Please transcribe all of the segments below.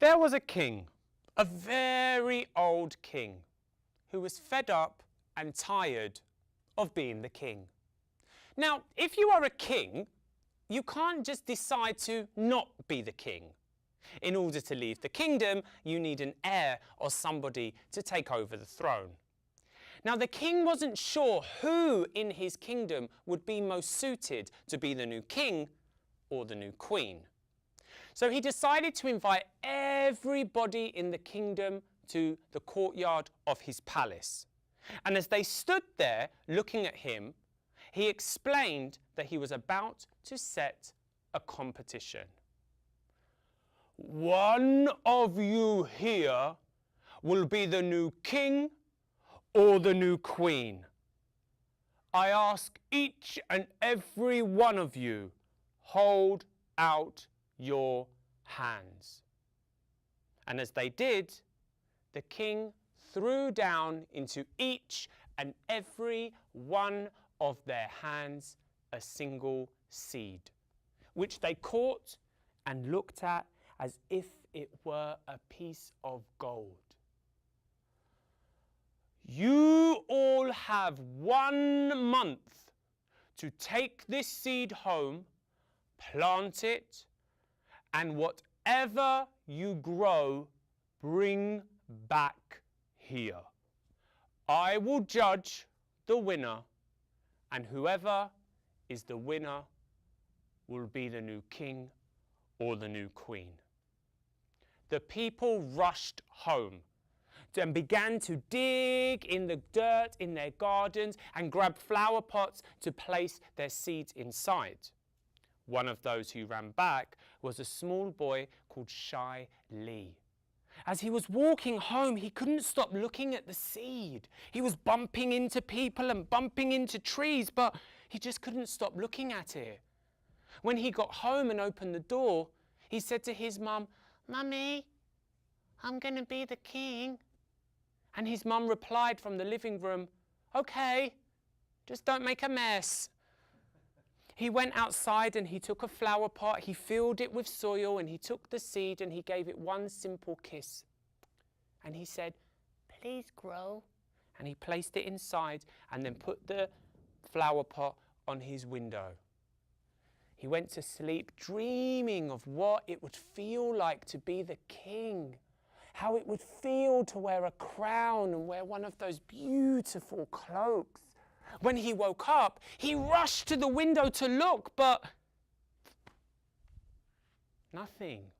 There was a king, a very old king, who was fed up and tired of being the king. Now, if you are a king, you can't just decide to not be the king. In order to leave the kingdom, you need an heir or somebody to take over the throne. Now, the king wasn't sure who in his kingdom would be most suited to be the new king or the new queen. So he decided to invite everybody in the kingdom to the courtyard of his palace. And as they stood there looking at him, he explained that he was about to set a competition. One of you here will be the new king or the new queen. I ask each and every one of you, hold out your hands. And as they did, the king threw down into each and every one of their hands a single seed, which they caught and looked at as if it were a piece of gold. You all have 1 month to take this seed home, plant it, and whatever you grow, bring back here. I will judge the winner, and whoever is the winner will be the new king or the new queen. The people rushed home and began to dig in the dirt in their gardens and grab flower pots to place their seeds inside. One of those who ran back was a small boy called Shai Lee. As he was walking home, he couldn't stop looking at the seed. He was bumping into people and bumping into trees, but he just couldn't stop looking at it. When he got home and opened the door, he said to his mum, "Mummy, I'm going to be the king." And his mum replied from the living room, "Okay, just don't make a mess." He went outside and he took a flower pot, he filled it with soil, and he took the seed and he gave it one simple kiss. And he said, "Please grow." And he placed it inside and then put the flower pot on his window. He went to sleep dreaming of what it would feel like to be the king, how it would feel to wear a crown and wear one of those beautiful cloaks. When he woke up, he rushed to the window to look, but nothing.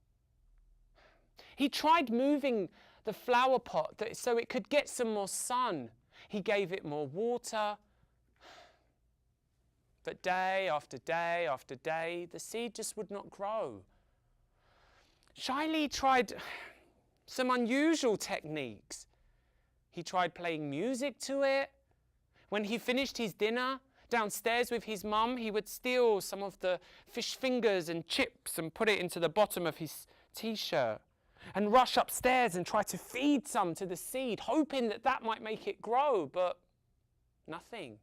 He tried moving the flower pot so it could get some more sun. He gave it more water. But day after day after day, the seed just would not grow. Shai Lee tried some unusual techniques. He tried playing music to it. When he finished his dinner downstairs with his mum, he would steal some of the fish fingers and chips and put it into the bottom of his t-shirt and rush upstairs and try to feed some to the seed, hoping that that might make it grow, but nothing.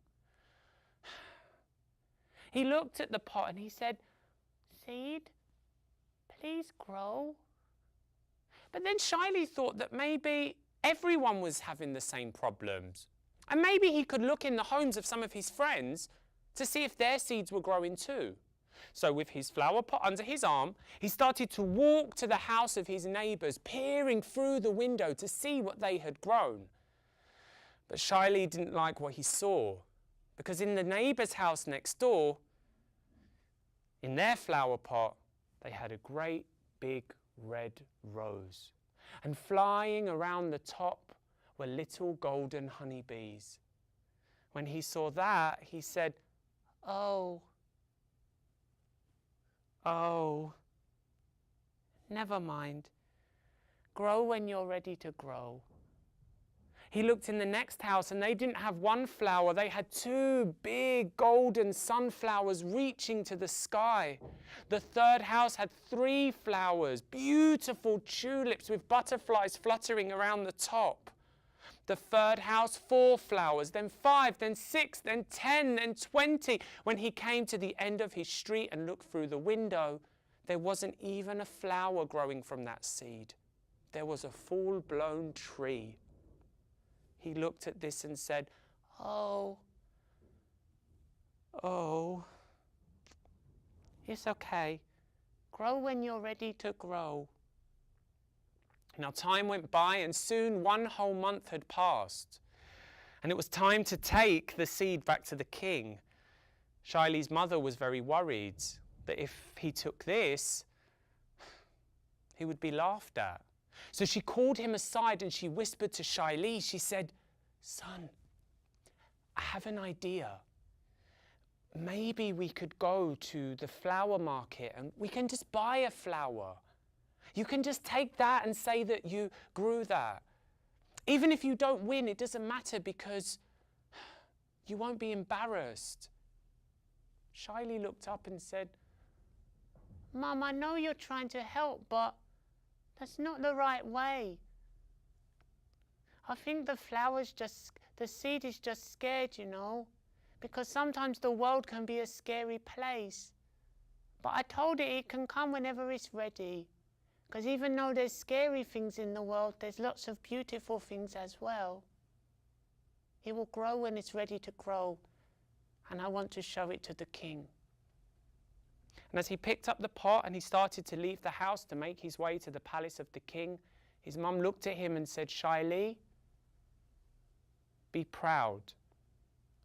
He looked at the pot and he said, "Seed, please grow." But then Shai Lee thought that maybe everyone was having the same problems. And maybe he could look in the homes of some of his friends to see if their seeds were growing too. So with his flower pot under his arm, he started to walk to the house of his neighbours, peering through the window to see what they had grown. But Shai Lee didn't like what he saw, because in the neighbour's house next door, in their flower pot, they had a great big red rose. And flying around the top were little golden honeybees. When he saw that, he said, "Oh, never mind. Grow when you're ready to grow." He looked in the next house and they didn't have one flower. They had 2 big golden sunflowers reaching to the sky. The third house had 3 flowers, beautiful tulips with butterflies fluttering around the top. The third house, 4 flowers, then 5, then 6, then 10, then 20. When he came to the end of his street and looked through the window, there wasn't even a flower growing from that seed. there was a full-blown tree. He looked at this and said, oh, it's okay. Grow when you're ready to grow. Now time went by and soon 1 whole month had passed. And it was time to take the seed back to the king. Shai Lee's mother was very worried that if he took this, he would be laughed at. So she called him aside and she whispered to Shai Lee, she said, son, I have an idea. Maybe we could go to the flower market and we can just buy a flower. You can just take that and say that you grew that. Even if you don't win, it doesn't matter because you won't be embarrassed. Shai Lee looked up and said, Mum, I know you're trying to help, but that's not the right way. I think the seed is just scared, you know, because sometimes the world can be a scary place. But I told it can come whenever it's ready. Because even though there's scary things in the world, there's lots of beautiful things as well. It will grow when it's ready to grow. And I want to show it to the king. And as he picked up the pot and he started to leave the house to make his way to the palace of the king, his mum looked at him and said, Shai Lee, be proud.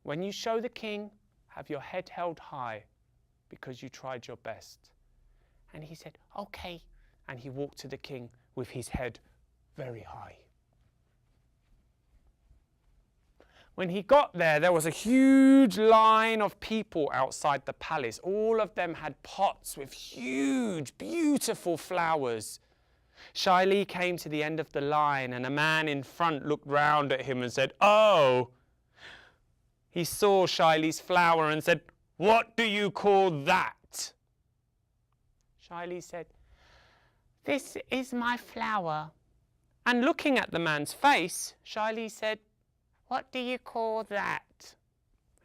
When you show the king, have your head held high because you tried your best. And he said, okay. And he walked to the king with his head very high. When he got there, there was a huge line of people outside the palace. All of them had pots with huge, beautiful flowers. Shai Lee came to the end of the line, and a man in front looked round at him and said, oh. He saw Shai Lee's flower and said, what do you call that? Shai Lee said, this is my flower. And looking at the man's face, Shai Lee said, what do you call that?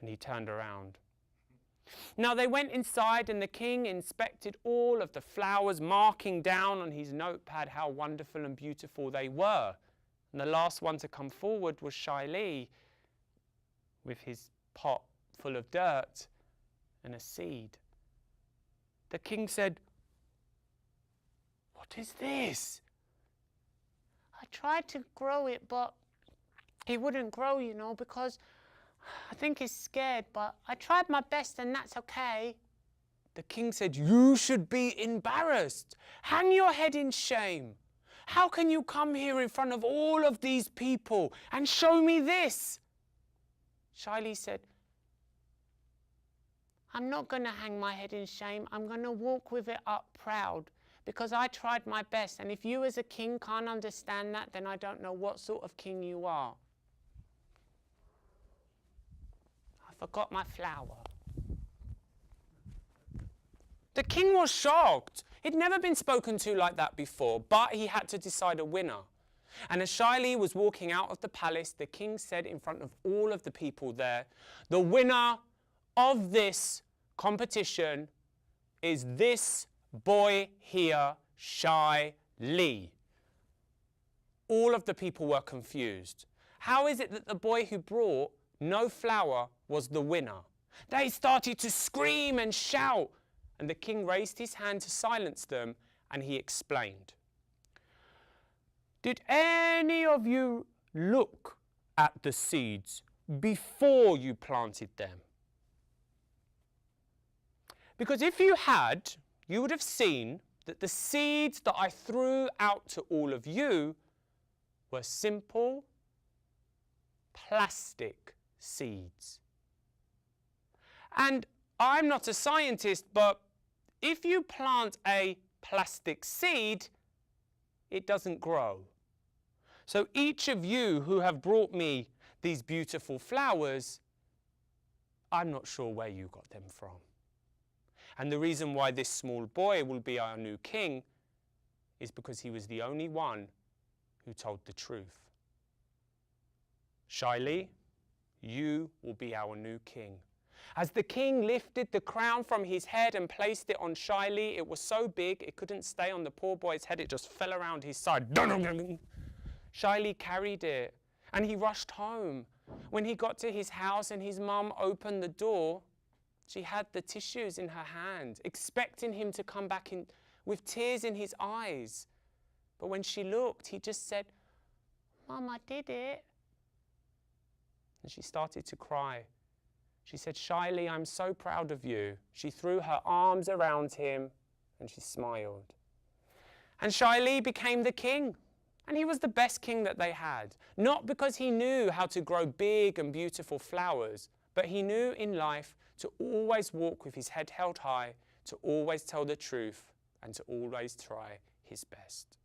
And he turned around. Now they went inside and the king inspected all of the flowers, marking down on his notepad how wonderful and beautiful they were. And the last one to come forward was Shai Lee with his pot full of dirt and a seed. The king said, what is this? I tried to grow it, but it wouldn't grow, you know, because I think it's scared, but I tried my best and that's okay. The king said, you should be embarrassed. Hang your head in shame. How can you come here in front of all of these people and show me this? Shai Lee said, I'm not going to hang my head in shame. I'm going to walk with it up proud because I tried my best. And if you as a king can't understand that, then I don't know what sort of king you are. I forgot my flower. The king was shocked. He'd never been spoken to like that before, but he had to decide a winner. And as Shai Lee was walking out of the palace, the king said in front of all of the people there, the winner of this competition is this boy here, Shai Lee. All of the people were confused. How is it that the boy who brought no flower was the winner? They started to scream and shout, and the king raised his hand to silence them, and he explained. Did any of you look at the seeds before you planted them? Because if you had, you would have seen that the seeds that I threw out to all of you were simple plastic seeds. And I'm not a scientist, but if you plant a plastic seed, it doesn't grow. So each of you who have brought me these beautiful flowers, I'm not sure where you got them from. And the reason why this small boy will be our new king is because he was the only one who told the truth. Shai Lee, you will be our new king. As the king lifted the crown from his head and placed it on Shai Lee, it was so big it couldn't stay on the poor boy's head. It just fell around his side. Shai Lee carried it and he rushed home. When he got to his house and his mum opened the door, she had the tissues in her hand, expecting him to come back in with tears in his eyes. But when she looked, he just said, "Mum, I did it." And she started to cry. She said, "Shai Lee, I'm so proud of you." She threw her arms around him and she smiled. And Shai Lee became the king. And he was the best king that they had. Not because he knew how to grow big and beautiful flowers, but he knew in life to always walk with his head held high, to always tell the truth, and to always try his best.